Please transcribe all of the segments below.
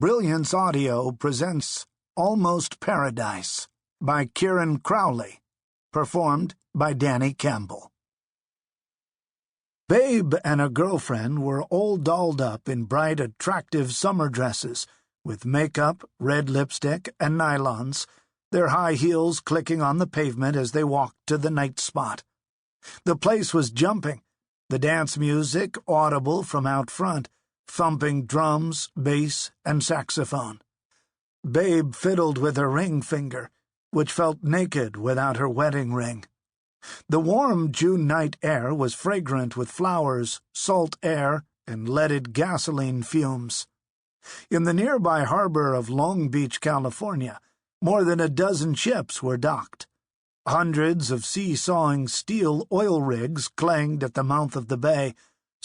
Brilliance Audio presents Almost Paradise by Kieran Crowley, performed by Danny Campbell. Babe and a girlfriend were all dolled up in bright, attractive summer dresses, with makeup, red lipstick, and nylons, their high heels clicking on the pavement as they walked to the night spot. The place was jumping, the dance music audible from out front, thumping drums, bass, and saxophone. Babe fiddled with her ring finger, which felt naked without her wedding ring. The warm June night air was fragrant with flowers, salt air, and leaded gasoline fumes. In the nearby harbor of Long Beach, California, more than a dozen ships were docked. Hundreds of seesawing steel oil rigs clanged at the mouth of the bay,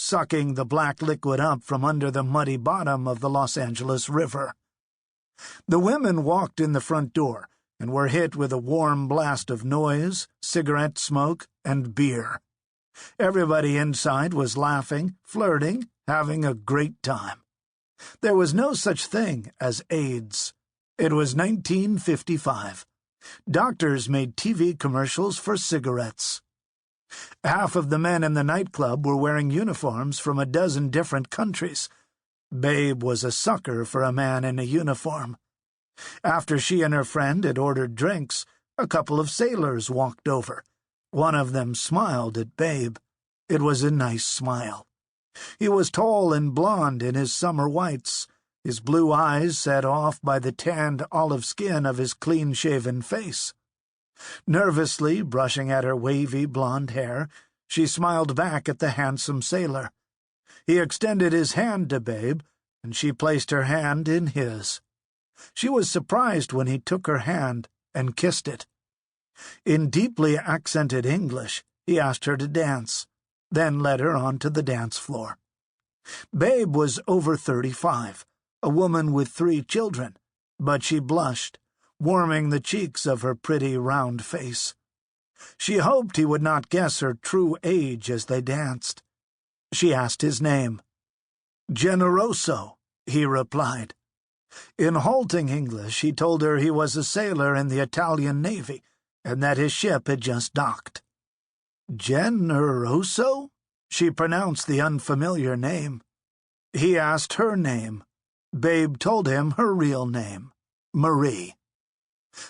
sucking the black liquid up from under the muddy bottom of the Los Angeles River. The women walked in the front door and were hit with a warm blast of noise, cigarette smoke, and beer. Everybody inside was laughing, flirting, having a great time. There was no such thing as AIDS. It was 1955. Doctors made TV commercials for cigarettes. Half of the men in the nightclub were wearing uniforms from a dozen different countries. Babe was a sucker for a man in a uniform. After she and her friend had ordered drinks, a couple of sailors walked over. One of them smiled at Babe. It was a nice smile. He was tall and blond in his summer whites, his blue eyes set off by the tanned olive skin of his clean-shaven face. Nervously brushing at her wavy blonde hair, she smiled back at the handsome sailor. He extended his hand to Babe, and she placed her hand in his. She was surprised when he took her hand and kissed it. In deeply accented English, he asked her to dance, then led her onto the dance floor. Babe was over 35, a woman with 3 children, but she blushed, warming the cheeks of her pretty round face. She hoped he would not guess her true age as they danced. She asked his name. "Generoso," he replied. In halting English, he told her he was a sailor in the Italian Navy and that his ship had just docked. "Generoso?" She pronounced the unfamiliar name. He asked her name. Babe told him her real name, Marie.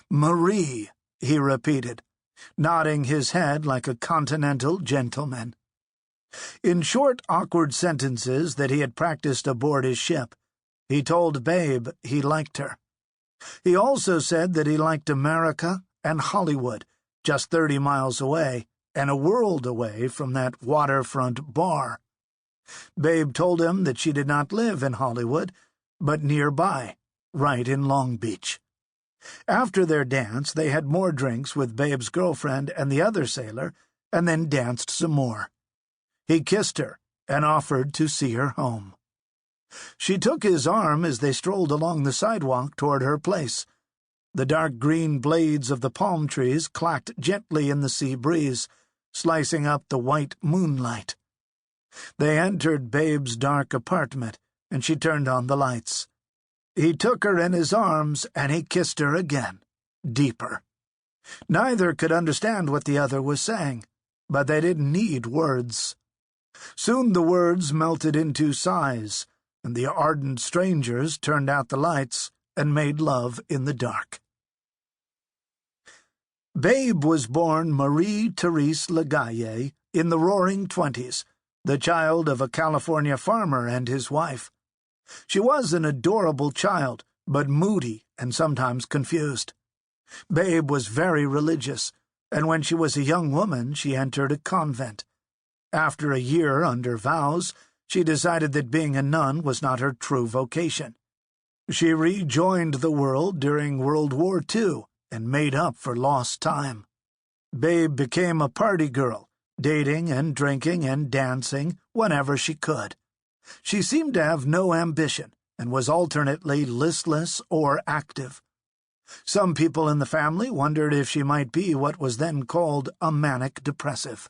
"Marie," he repeated, nodding his head like a continental gentleman. In short, awkward sentences that he had practiced aboard his ship, he told Babe he liked her. He also said that he liked America and Hollywood, just 30 miles away, and a world away from that waterfront bar. Babe told him that she did not live in Hollywood, but nearby, right in Long Beach. After their dance, they had more drinks with Babe's girlfriend and the other sailor, and then danced some more. He kissed her and offered to see her home. She took his arm as they strolled along the sidewalk toward her place. The dark green blades of the palm trees clacked gently in the sea breeze, slicing up the white moonlight. They entered Babe's dark apartment, and she turned on the lights. He took her in his arms, and he kissed her again, deeper. Neither could understand what the other was saying, but they didn't need words. Soon the words melted into sighs, and the ardent strangers turned out the lights and made love in the dark. Babe was born Marie Therese Legaye in the Roaring 20s, the child of a California farmer and his wife. She was an adorable child, but moody and sometimes confused. Babe was very religious, and when she was a young woman, she entered a convent. After a year under vows, she decided that being a nun was not her true vocation. She rejoined the world during World War II and made up for lost time. Babe became a party girl, dating and drinking and dancing whenever she could. She seemed to have no ambition and was alternately listless or active. Some people in the family wondered if she might be what was then called a manic depressive.